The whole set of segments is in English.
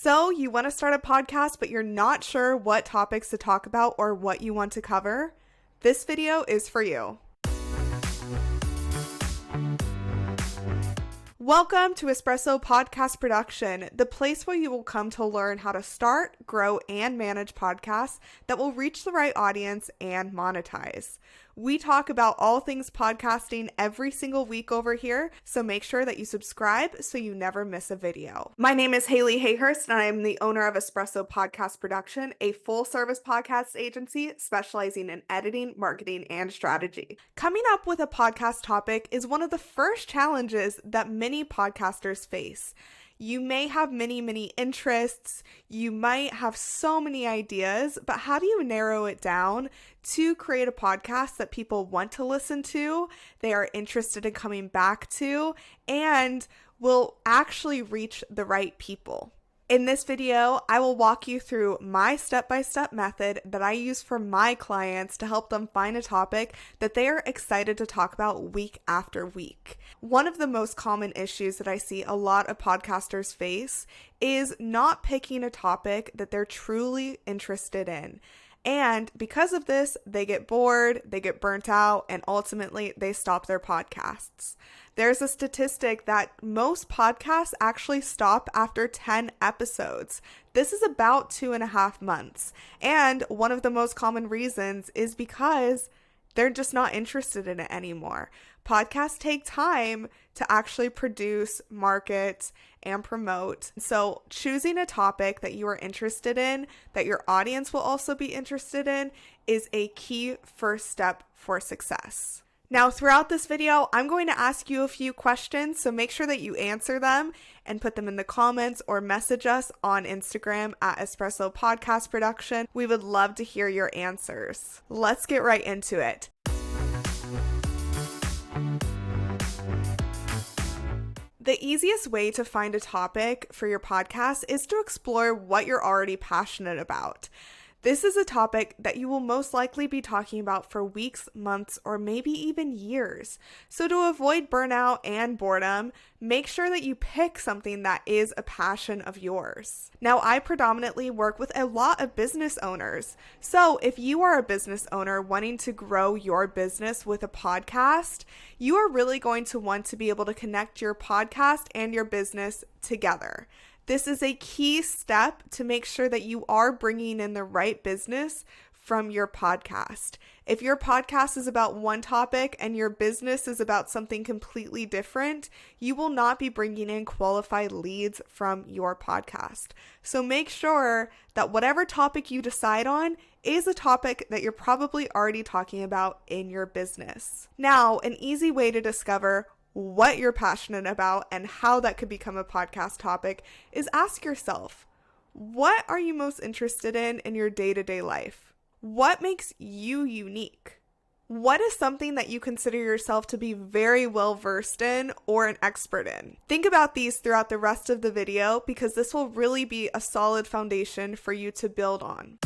So you want to start a podcast, but you're not sure what topics to talk about or what you want to cover? This video is for you. Welcome to Espresso Podcast Production, the place where you will come to learn how to start, grow, and manage podcasts that will reach the right audience and monetize. We talk about all things podcasting every single week over here, so make sure that you subscribe so you never miss a video. My name is Haley Hayhurst, and I am the owner of Espresso Podcast Production, a full-service podcast agency specializing in editing, marketing, and strategy. Coming up with a podcast topic is one of the first challenges that many podcasters face. You may have many interests, you might have so many ideas, but how do you narrow it down to create a podcast that people want to listen to, they are interested in coming back to, and will actually reach the right people? In this video, I will walk you through my step-by-step method that I use for my clients to help them find a topic that they are excited to talk about week after week. One of the most common issues that I see a lot of podcasters face is not picking a topic that they're truly interested in. And because of this, they get bored, they get burnt out, and ultimately they stop their podcasts. There's a statistic that most podcasts actually stop after 10 episodes. This is about 2.5 months. And one of the most common reasons is because they're just not interested in it anymore. Podcasts take time to actually produce, market, and promote. So choosing a topic that you are interested in, that your audience will also be interested in, is a key first step for success. Now, throughout this video, I'm going to ask you a few questions, so make sure that you answer them and put them in the comments or message us on Instagram at Espresso Podcast Production. We would love to hear your answers. Let's get right into it. The easiest way to find a topic for your podcast is to explore what you're already passionate about. This is a topic that you will most likely be talking about for weeks, months, or maybe even years. So to avoid burnout and boredom, make sure that you pick something that is a passion of yours. Now, I predominantly work with a lot of business owners. So if you are a business owner wanting to grow your business with a podcast, you are really going to want to be able to connect your podcast and your business together. This is a key step to make sure that you are bringing in the right business from your podcast. If your podcast is about one topic and your business is about something completely different, you will not be bringing in qualified leads from your podcast. So make sure that whatever topic you decide on is a topic that you're probably already talking about in your business. Now, an easy way to discover what you're passionate about and how that could become a podcast topic is ask yourself, what are you most interested in your day-to-day life? What makes you unique? What is something that you consider yourself to be very well versed in or an expert in? Think about these throughout the rest of the video because this will really be a solid foundation for you to build on.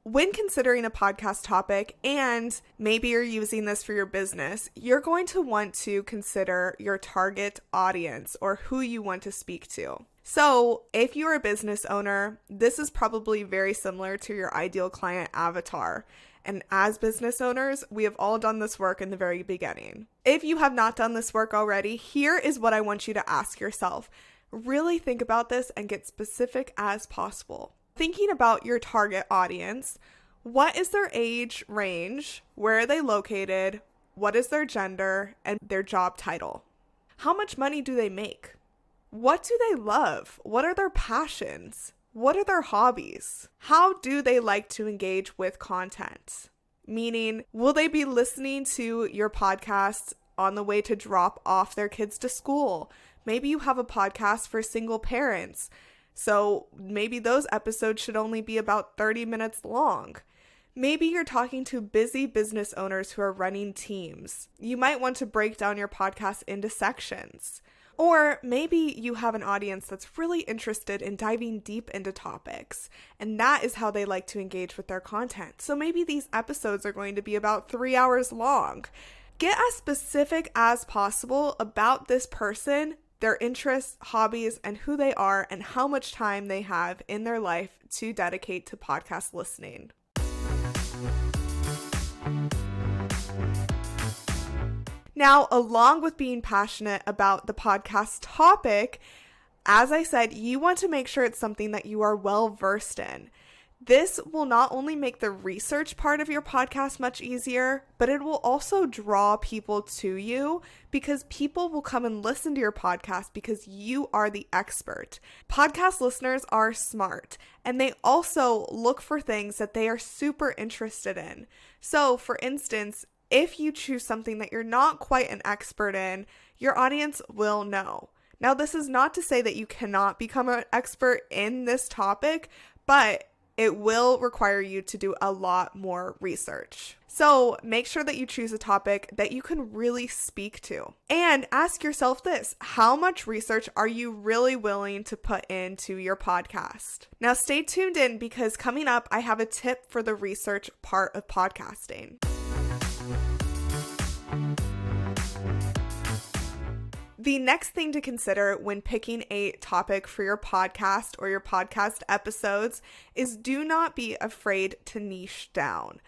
When considering a podcast topic, and maybe you're using this for your business, you're going to want to consider your target audience or who you want to speak to. So if you're a business owner, this is probably very similar to your ideal client avatar. And as business owners, we have all done this work in the very beginning. If you have not done this work already, here is what I want you to ask yourself. Really think about this and get specific as possible. Thinking about your target audience, what is their age range? Where are they located? What is their gender and their job title? How much money do they make? What do they love? What are their passions? What are their hobbies? How do they like to engage with content? Meaning, will they be listening to your podcast on the way to drop off their kids to school? Maybe you have a podcast for single parents. So maybe those episodes should only be about 30 minutes long. Maybe you're talking to busy business owners who are running teams. You might want to break down your podcast into sections. Or maybe you have an audience that's really interested in diving deep into topics, and that is how they like to engage with their content. So maybe these episodes are going to be about 3 hours long. Get as specific as possible about this person, their interests, hobbies, and who they are, and how much time they have in their life to dedicate to podcast listening. Now, along with being passionate about the podcast topic, as I said, you want to make sure it's something that you are well versed in. This will not only make the research part of your podcast much easier, but it will also draw people to you because people will come and listen to your podcast because you are the expert. Podcast listeners are smart, and they also look for things that they are super interested in. So, for instance, if you choose something that you're not quite an expert in, your audience will know. Now, this is not to say that you cannot become an expert in this topic, but it will require you to do a lot more research. So make sure that you choose a topic that you can really speak to. And ask yourself this: how much research are you really willing to put into your podcast? Now stay tuned in, because coming up, I have a tip for the research part of podcasting. The next thing to consider when picking a topic for your podcast or your podcast episodes is do not be afraid to niche down.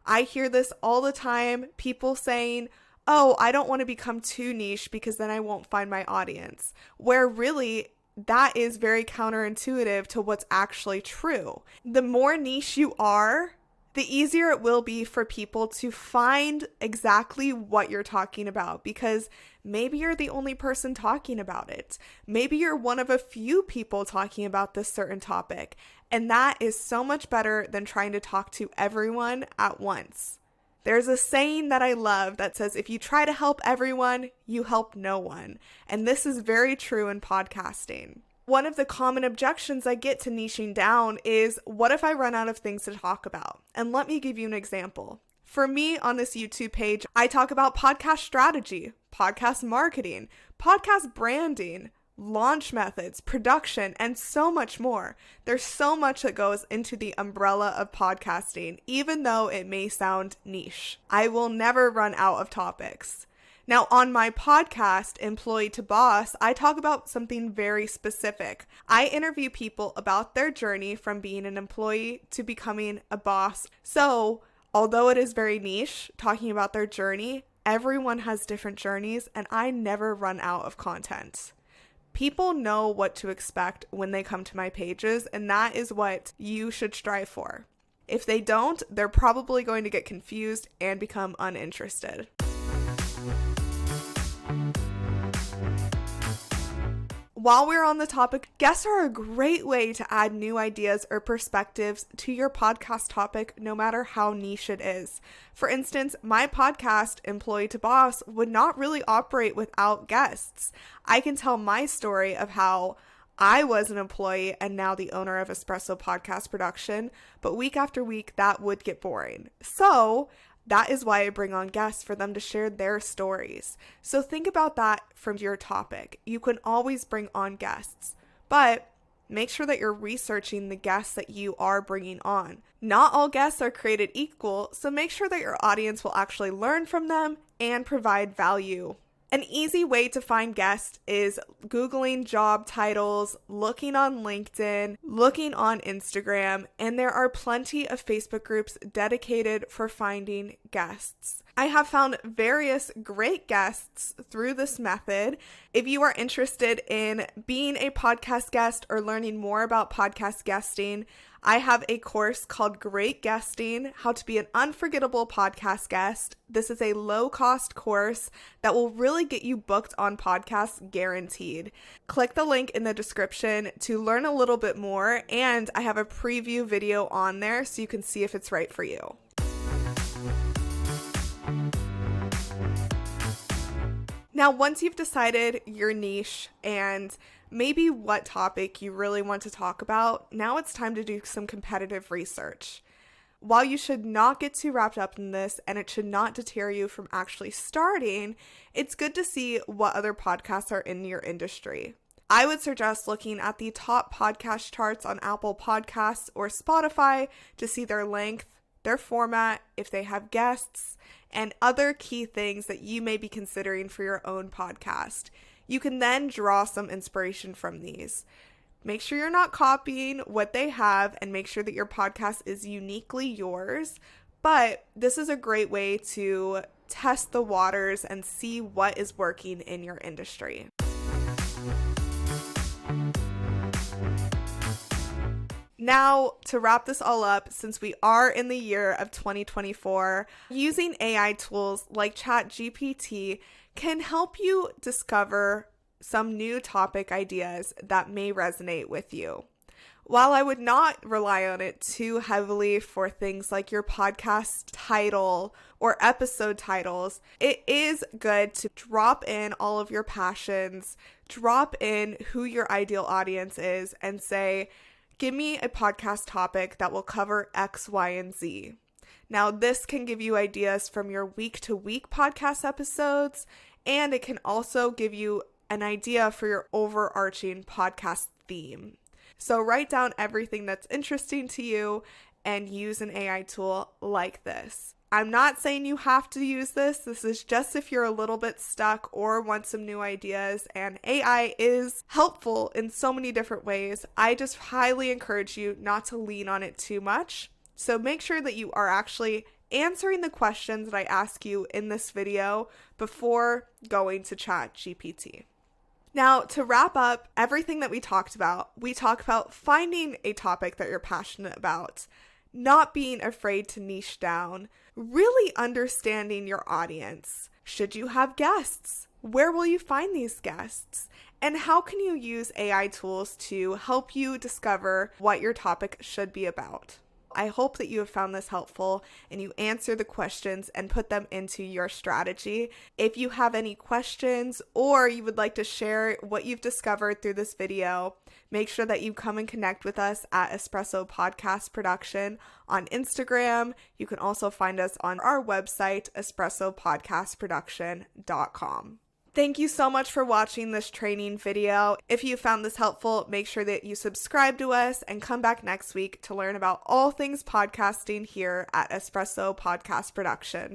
I hear this all the time, people saying, oh, I don't want to become too niche because then I won't find my audience, where really that is very counterintuitive to what's actually true. The more niche you are, the easier it will be for people to find exactly what you're talking about, because maybe you're the only person talking about it. Maybe you're one of a few people talking about this certain topic, and that is so much better than trying to talk to everyone at once. There's a saying that I love that says, if you try to help everyone, you help no one. And this is very true in podcasting. One of the common objections I get to niching down is, what if I run out of things to talk about? And let me give you an example. For me, on this YouTube page, I talk about podcast strategy, podcast marketing, podcast branding, launch methods, production, and so much more. There's so much that goes into the umbrella of podcasting, even though it may sound niche. I will never run out of topics. Now, on my podcast, Employee to Boss, I talk about something very specific. I interview people about their journey from being an employee to becoming a boss. So, although it is very niche, talking about their journey, everyone has different journeys, and I never run out of content. People know what to expect when they come to my pages, and that is what you should strive for. If they don't, they're probably going to get confused and become uninterested. While we're on the topic, guests are a great way to add new ideas or perspectives to your podcast topic, no matter how niche it is. For instance, my podcast, Employee to Boss, would not really operate without guests. I can tell my story of how I was an employee and now the owner of Espresso Podcast Production, but week after week, that would get boring. So that is why I bring on guests, for them to share their stories. So think about that from your topic. You can always bring on guests, but make sure that you're researching the guests that you are bringing on. Not all guests are created equal, so make sure that your audience will actually learn from them and provide value. An easy way to find guests is Googling job titles, looking on LinkedIn, looking on Instagram, and there are plenty of Facebook groups dedicated for finding guests. I have found various great guests through this method. If you are interested in being a podcast guest or learning more about podcast guesting, I have a course called Great Guesting, How to Be an Unforgettable Podcast Guest. This is a low-cost course that will really get you booked on podcasts guaranteed. Click the link in the description to learn a little bit more, and I have a preview video on there so you can see if it's right for you. Now, once you've decided your niche and maybe what topic you really want to talk about, now it's time to do some competitive research. While you should not get too wrapped up in this and it should not deter you from actually starting, it's good to see what other podcasts are in your industry. I would suggest looking at the top podcast charts on Apple Podcasts or Spotify to see their length, their format, if they have guests, and other key things that you may be considering for your own podcast. You can then draw some inspiration from these. Make sure you're not copying what they have and make sure that your podcast is uniquely yours. But this is a great way to test the waters and see what is working in your industry. Now, to wrap this all up, since we are in the year of 2024, using AI tools like ChatGPT can help you discover some new topic ideas that may resonate with you. While I would not rely on it too heavily for things like your podcast title or episode titles, it is good to drop in all of your passions, drop in who your ideal audience is, and say, give me a podcast topic that will cover X, Y, and Z. Now, this can give you ideas from your week-to-week podcast episodes, and it can also give you an idea for your overarching podcast theme. So write down everything that's interesting to you and use an AI tool like this. I'm not saying you have to use this. This is just if you're a little bit stuck or want some new ideas, and AI is helpful in so many different ways. I just highly encourage you not to lean on it too much. So make sure that you are actually answering the questions that I ask you in this video before going to ChatGPT. Now, to wrap up everything that we talk about finding a topic that you're passionate about, not being afraid to niche down, really understanding your audience. Should you have guests? Where will you find these guests? And how can you use AI tools to help you discover what your topic should be about? I hope that you have found this helpful and you answer the questions and put them into your strategy. If you have any questions or you would like to share what you've discovered through this video, make sure that you come and connect with us at Espresso Podcast Production on Instagram. You can also find us on our website, espressopodcastproduction.com. Thank you so much for watching this training video. If you found this helpful, make sure that you subscribe to us and come back next week to learn about all things podcasting here at Espresso Podcast Production.